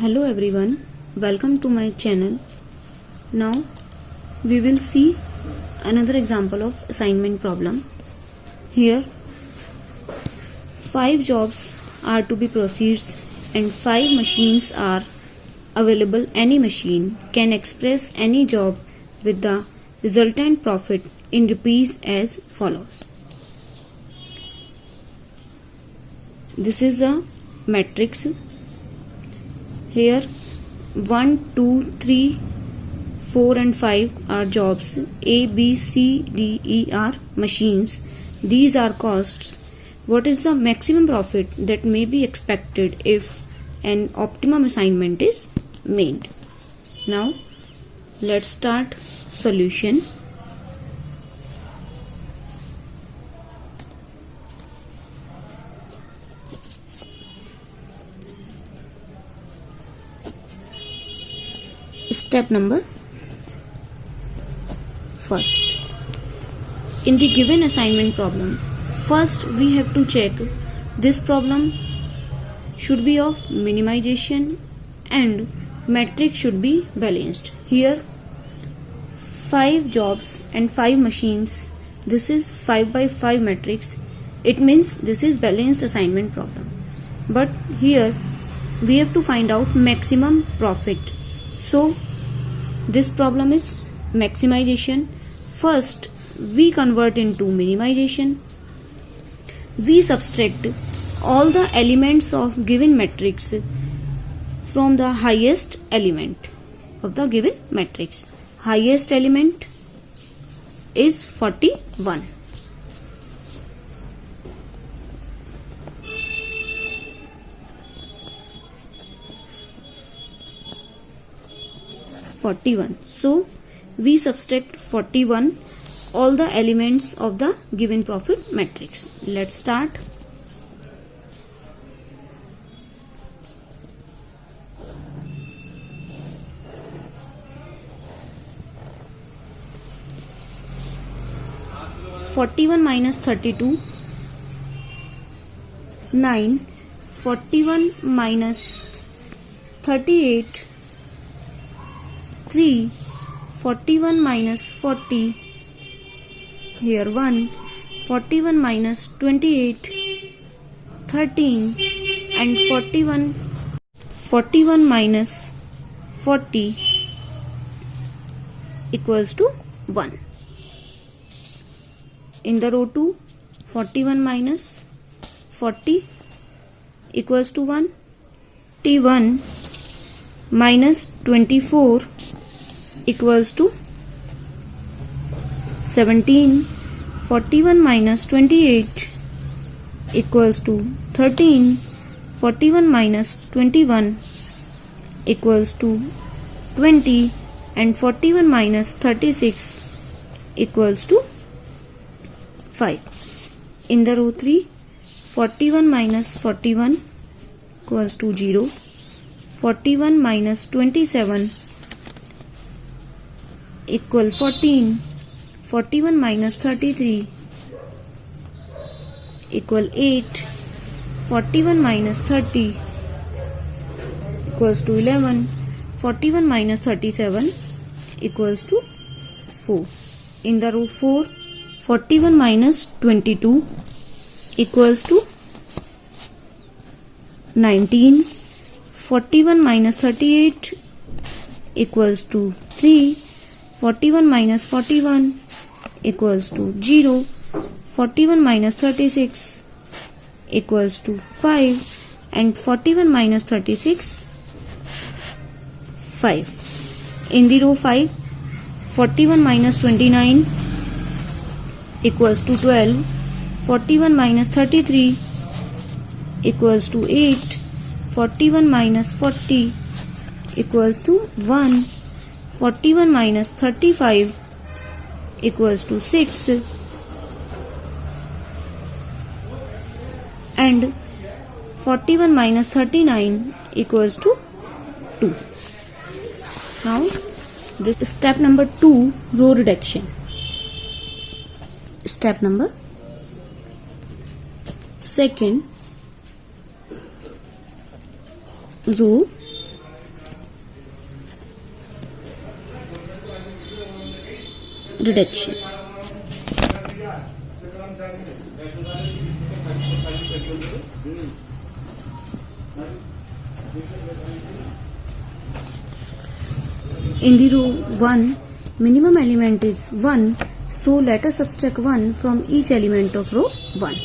Hello everyone, welcome to my channel. Now we will see another example of assignment problem. Here 5 jobs are to be proceeded and 5 machines are available. Any machine can express any job with the resultant profit in rupees as follows. This is a matrix. Here 1, 2, 3, 4 and 5 are jobs. A, B, C, D, E are machines. These are costs. What is the maximum profit that may be expected if an optimum assignment is made? Now let's start solution. Step number first. In the given assignment problem, first we have to check this problem should be of minimization and matrix should be balanced. Here 5 jobs and 5 machines. This is 5 by 5 matrix. It means this is balanced assignment problem. But here we have to find out maximum profit. So this problem is maximization. First we convert into minimization. We subtract all the elements of given matrix from the highest element of the given matrix. Highest element is 41. So we subtract 41 all the elements of the given profit matrix. Let's start. (41 minus 32) 9. 41 minus 38 3. 41 minus 40, here 1. 41 minus 28 13 and 41 minus 40 equals to 1. In the row 2, 41 minus 40 equals to 1. T1 minus 24 equals to 17. 41 minus 28 equals to 13. 41 minus 21 equals to 20 and 41 minus 36 equals to 5. In the row 3, 41 minus 41 equals to 0. 41 minus 27 equal 14. 41 minus 33 equal 8. 41 minus 30 equals to 11. 41 minus 37 equals to 4. In the row 4, 41 minus 22 equals to 19. 41 minus 38 equals to 3. 41 minus 41 equals to 0. 41 minus 36 equals to 5 and 41 minus 36 5. In the row 5, 41 minus 29 equals to 12. 41 minus 33 equals to 8. 41 minus 40 equals to 1. 41 minus 35 equals to 6 and 41 minus 39 equals to 2. Now this is step number 2, row reduction. Step number second, row reduction. In the row 1, minimum element is 1, so let us subtract 1 from each element of row 1.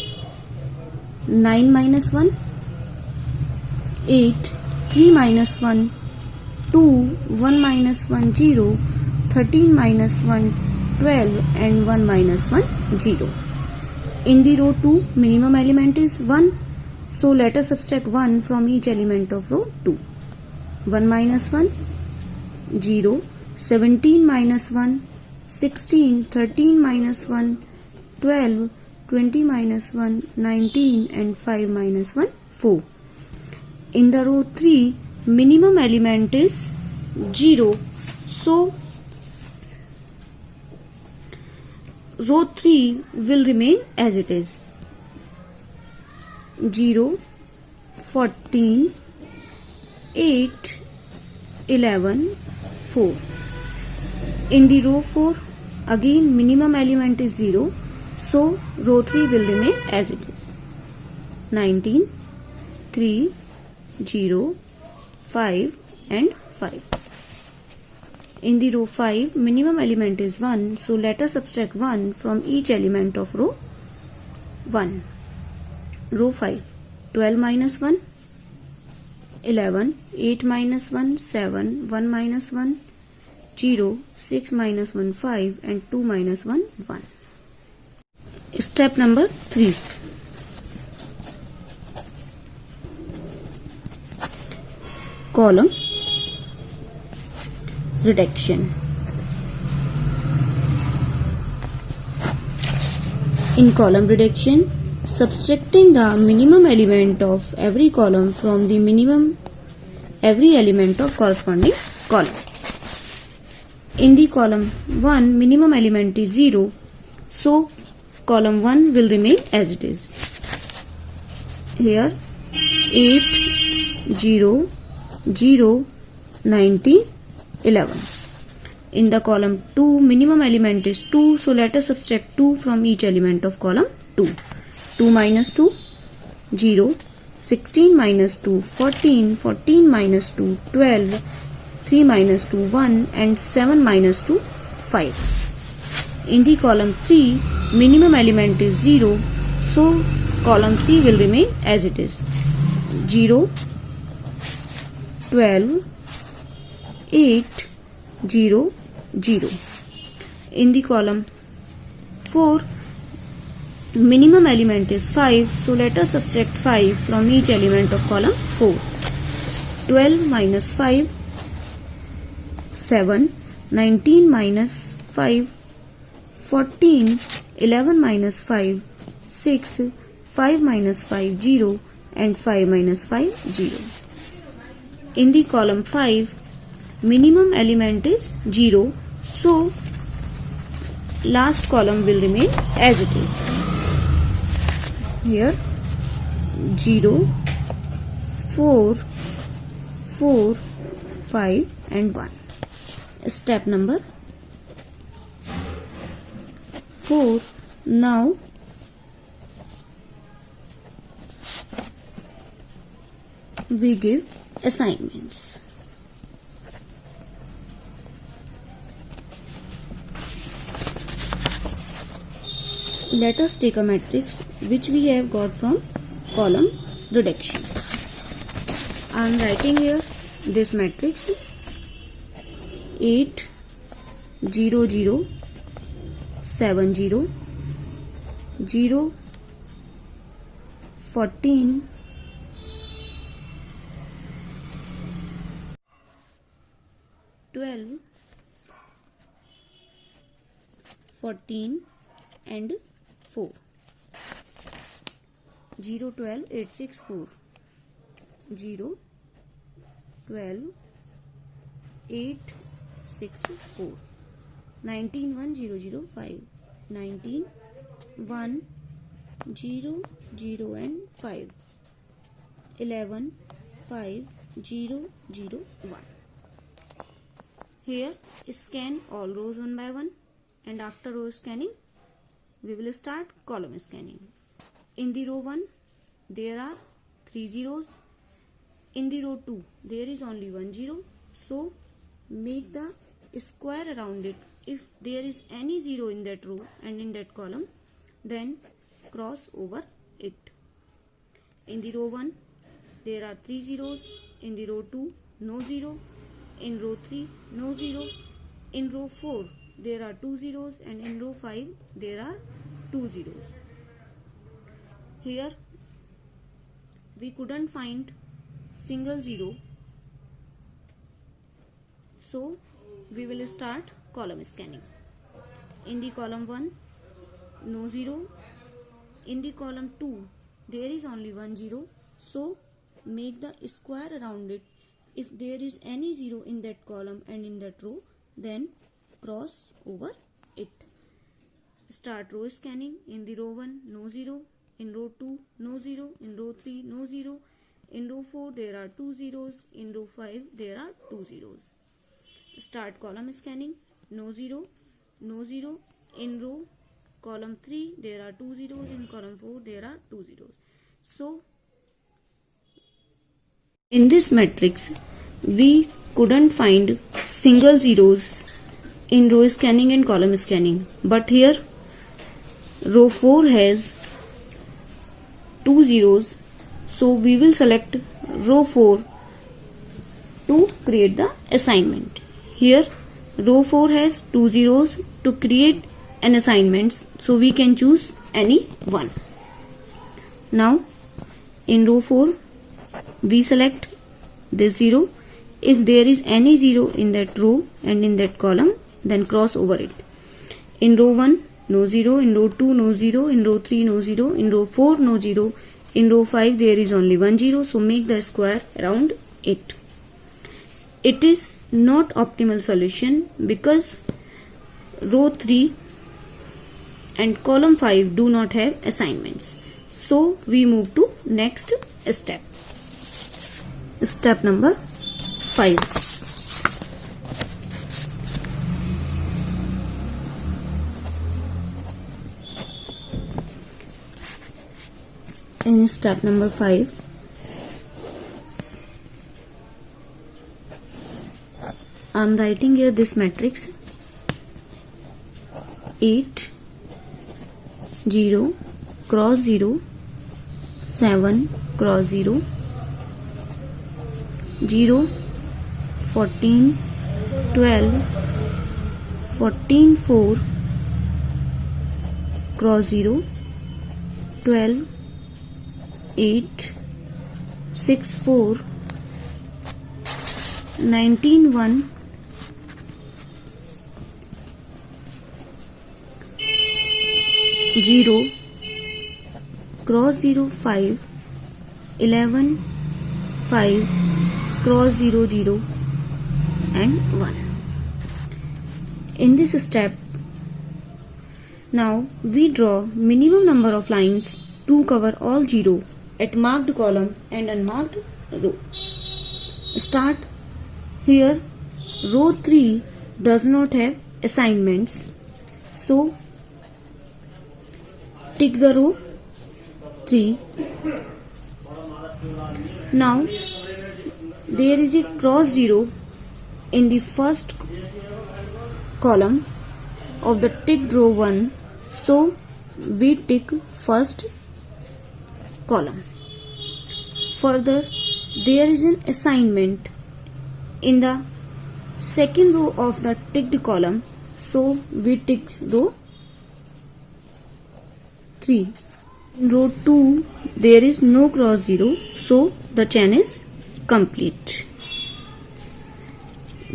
9 minus 1, 8, 3 minus 1, 2, 1 minus 1, 0, 13 minus 1, 12 and 1 minus 1, 0. In the row 2, minimum element is 1, so let us subtract 1 from each element of row 2. 1 minus 1, 0, 17 minus 1, 16, 13 minus 1, 12, 20 minus 1, 19 and 5 minus 1, 4. In the row 3, minimum element is 0. So, row 3 will remain as it is. 0, 14, 8, 11, 4. In the row 4, again minimum element is 0. So, row 3 will remain as it is. 19, 3, 0, 5 and 5. In the row 5, minimum element is 1. So, let us subtract 1 from each element of row 1. Row 5, 12 minus 1, 11, 8 minus 1, 7, 1 minus 1, 0, 6 minus 1, 5 and 2 minus 1, 1. Step number 3. Column reduction. In column reduction, subtracting the minimum element of every column from the minimum every element of corresponding column. In the column 1, minimum element is 0, so column 1 will remain as it is. Here 8, 0, 0, 19, 11. In the column 2, minimum element is 2, so let us subtract 2 from each element of column 2. 2 minus 2, 0, 16 minus 2, 14, 14 minus 2, 12, 3 minus 2, 1 and 7 minus 2, 5. In the column 3, minimum element is 0, so column 3 will remain as it is. 0, 12, 8, 0, 0. In the column 4, minimum element is 5, so let us subtract 5 from each element of column 4. 12 minus 5, 7, 19 minus 5, 14, 11 minus 5, 6, 5 minus 5, 0 and 5 minus 5, 0. In the column 5, minimum element is 0, so last column will remain as it is. Here 0, 4, 4, 5 and 1. Step number 4. Now we give assignments. Let us take a matrix which we have got from column reduction. I am writing here this matrix 8, 0, 0, 7, 0, 0, 14, 12, 14 and 4. 0, 12, 8, 6, 4. 0, 12, 8, 6, 4. 19, 1, 0, 0, 5. 19, 1, 0, 0 and 5. 11, 5, 0, 0, 1. Here scan all rows one by one and after row scanning we will start column scanning. In the row 1 there are 3 zeros. In the row 2 there is only 1 zero, so make the square around it. If there is any zero in that row and in that column, then cross over it. In the row 1 there are 3 zeros. In the row 2 no zero. In row 3 no zero. In row 4 there are 2 zeros, and in row 5 there are 2 zeros. Here we couldn't find single zero, so we will start column scanning. In the column 1 no zero. In the column 2 there is only 1 zero, so make the square around it. If there is any zero in that column and in that row, then cross over it. Start row scanning. In the row 1 no zero. In row 2 no zero. In row 3 no zero. In row 4 there are 2 zeros. In row 5 there are 2 zeros. Start column scanning. No zero. No zero. In row column 3 there are 2 zeros. In column 4 there are 2 zeros. So in this matrix we couldn't find single zeros in row scanning and column scanning, but here row 4 has 2 zeros, so we will select row 4 to create the assignment. Here row 4 has 2 zeros. To create an assignment, so we can choose any one. Now in row 4 we select this zero. If there is any zero in that row and in that column, then cross over it. In row 1 no zero. In row 2 no zero. In row 3 no zero. In row 4 no zero. In row 5 there is only 1 zero, so make the square around it. It is not optimal solution because row 3 and column 5 do not have assignments. So we move to next step. Step number 5. In step number 5, I am writing here this matrix 8 0 cross 0 7 cross 0 0 14 12 14 4 cross 0 12 8 6 4 19 1 0 cross 0 5 11 5 cross 0 0 and 1. In this step, now we draw minimum number of lines to cover all 0 at marked column and unmarked row. Start. Here row 3 does not have assignments, so tick the row 3. Now there is a cross 0 in the first column of the ticked row 1, so we tick first column. Further, there is an assignment in the second row of the ticked column, so we tick row 3. In row 2 there is no cross 0, so the chain is complete.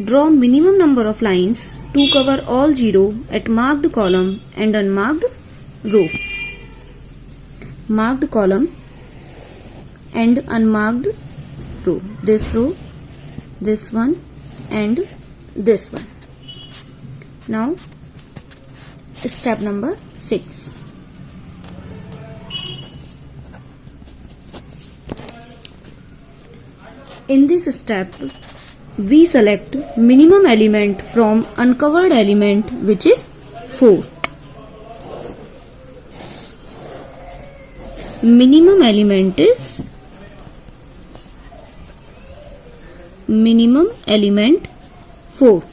Draw minimum number of lines to cover all 0 at marked column and unmarked row. Marked column and unmarked row. This row, this one and this one. Now step number 6. In this step, we select minimum element from uncovered element, which is 4. Minimum element is 4.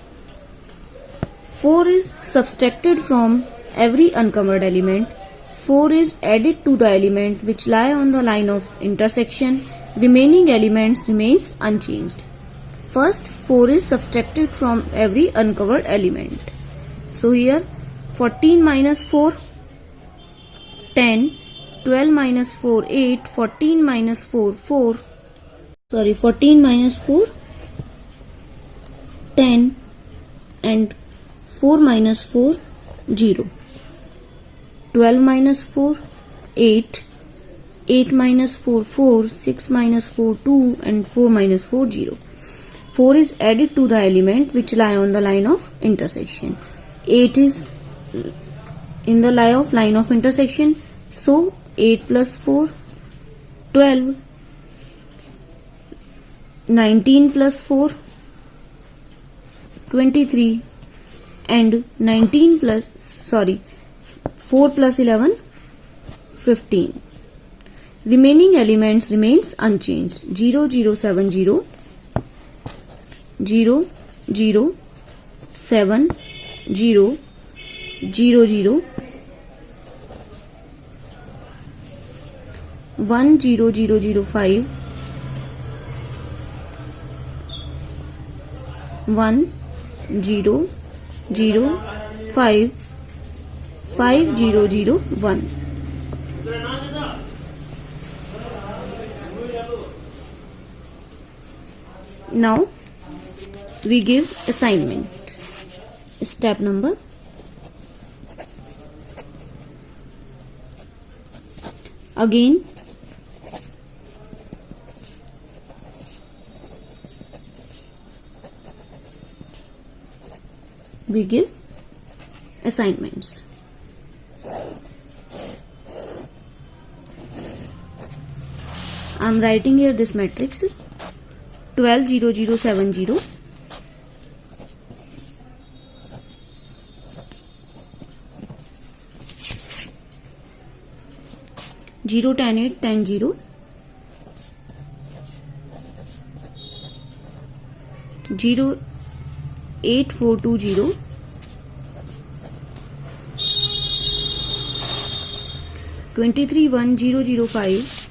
4 is subtracted from every uncovered element. 4 is added to the element which lie on the line of intersection. Remaining elements remains unchanged. First, 4 is subtracted from every uncovered element. So here 14 minus 4, 10, 12 minus 4, 8, 14 minus 4, 14 minus 4, 10, and 4 minus 4, 0. 12 minus 4, 8, 8 minus 4, 4, 6 minus 4, 2, and 4 minus 4, 0. 4 is added to the element which lie on the line of intersection. 8 is in the line of intersection, so 8 plus 4, 12, 19 plus 4, 23, and 4 plus 11, 15. Remaining elements remains unchanged. 0, 0, 7, 0, 0, 0, 7, 0, 0, 0, 1, 0, 0, 0, 5, 1, 0, 0, 5, 5, 0, 0, 1. Now we give assignment. Step number. Again we give assignments. I am writing here this matrix 12, 0, 0, 7, 0, 0, 10, 8, 10, 0, 0, 8, 4, 2, 0, 23, 1, 0, 0, 5,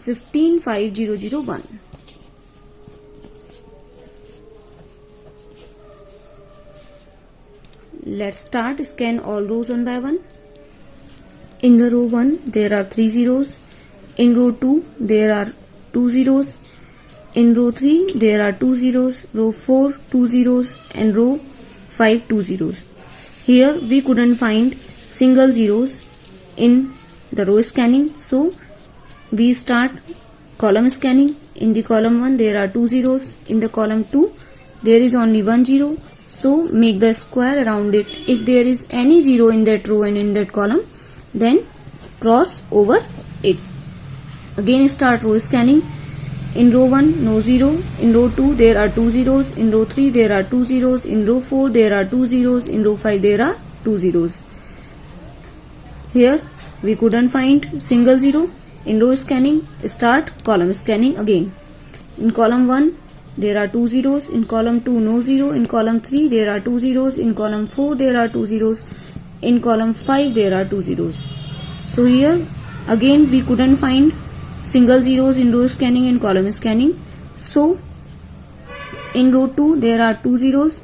15, 5, 0, 0, 1. Let's start. Scan all rows one by one. In the row 1 there are 3 zeros. In row 2 there are 2 zeros. In row 3 there are 2 zeros. Row 4 2 zeros, and row 5 2 zeros. Here we couldn't find single zeros in the row scanning, so we start column scanning. In the column 1 there are 2 zeros. In the column 2 there is only 1 zero. So make the square around it. If there is any zero in that row and in that column, then cross over it. Again start row scanning. In row 1 no zero. In row 2 there are 2 zeros. In row 3 there are 2 zeros. In row 4 there are 2 zeros. In row 5 there are 2 zeros. Here we couldn't find single zero. In row scanning, start column scanning again. In column 1 there are 2 zeros. In column 2 no zero. In column 3 there are 2 zeros. In column 4 there are 2 zeros. In column 5 there are 2 zeros. So here again we couldn't find single zeros in row scanning and column scanning. So in row 2 there are 2 zeros.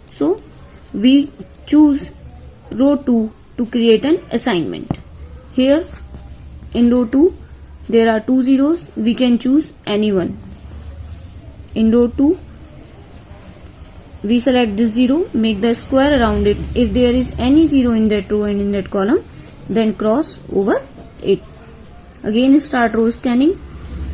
So we choose row 2 to create an assignment. Here in row 2 there are 2 zeros. We can choose any one. In row 2 we select this 0, make the square around it. If there is any 0 in that row and in that column, then cross over it. Again start row scanning.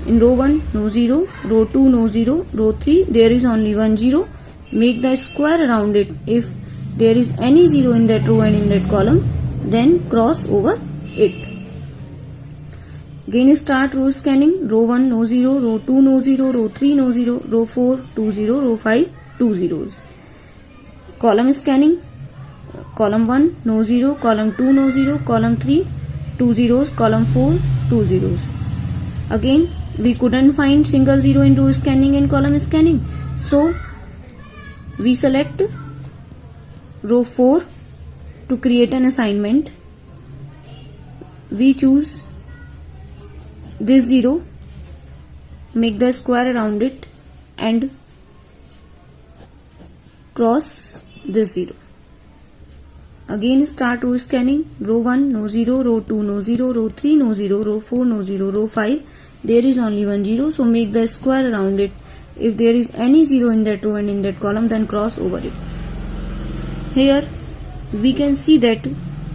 In row 1 no 0, row 2 no 0, row 3 there is only 1 0. Make the square around it. If there is any 0 in that row and in that column, then cross over 8. Again start row scanning. Row 1 no 0, row 2 no 0, row 3 no 0, row 4 2 0, row 5 2 zeros. Column scanning. Column 1 no 0, column 2 no 0, column 3 2 zeros, column 4 2 zeros. Again we couldn't find single zero in row scanning and column scanning, so we select row 4 to create an assignment. We choose this 0, make the square around it and cross this 0. Again start row scanning. Row 1 no 0, row 2 no 0, row 3 no 0, row 4 no 0, row 5 there is only one 0, so make the square around it. If there is any 0 in that row and in that column, then cross over it. Here we can see that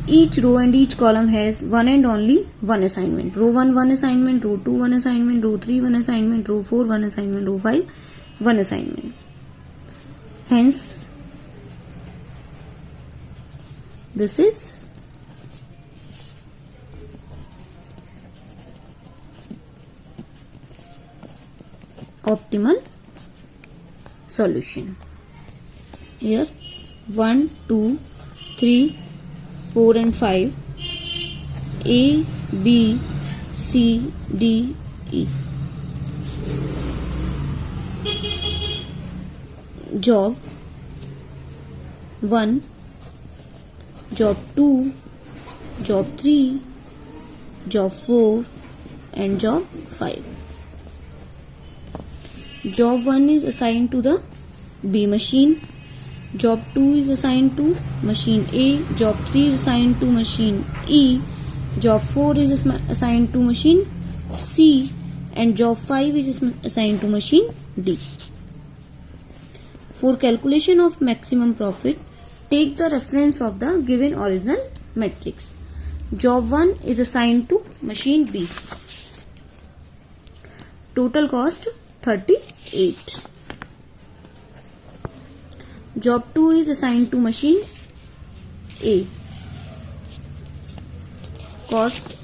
each row and each column has one and only one assignment. Row 1 one assignment, row 2 one assignment, row 3 one assignment, row 4 one assignment, row 5 one assignment. Hence this is optimal solution. Here 1 2 3 4 and 5, A B C D E. Job 1, job 2, job 3, job 4 and job 5. Job 1 is assigned to the B machine, job 2 is assigned to machine A, job 3 is assigned to machine E, job 4 is assigned to machine C and job 5 is assigned to machine D. For calculation of maximum profit, take the reference of the given original matrix. Job 1 is assigned to machine B. Total cost 38. Job 2 is assigned to machine A. Cost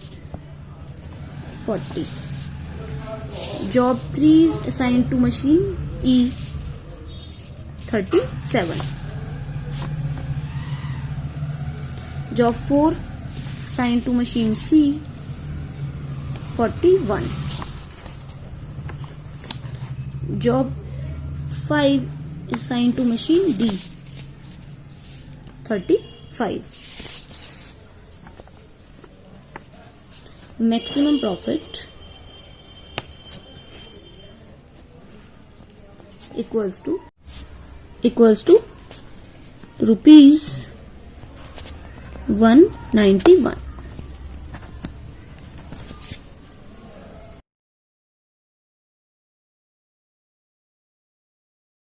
40. Job 3 is assigned to machine E. 37. Job 4 assigned to machine C. 41. Job 5 is assigned to machine D. 35. Maximum profit equals to rupees 191.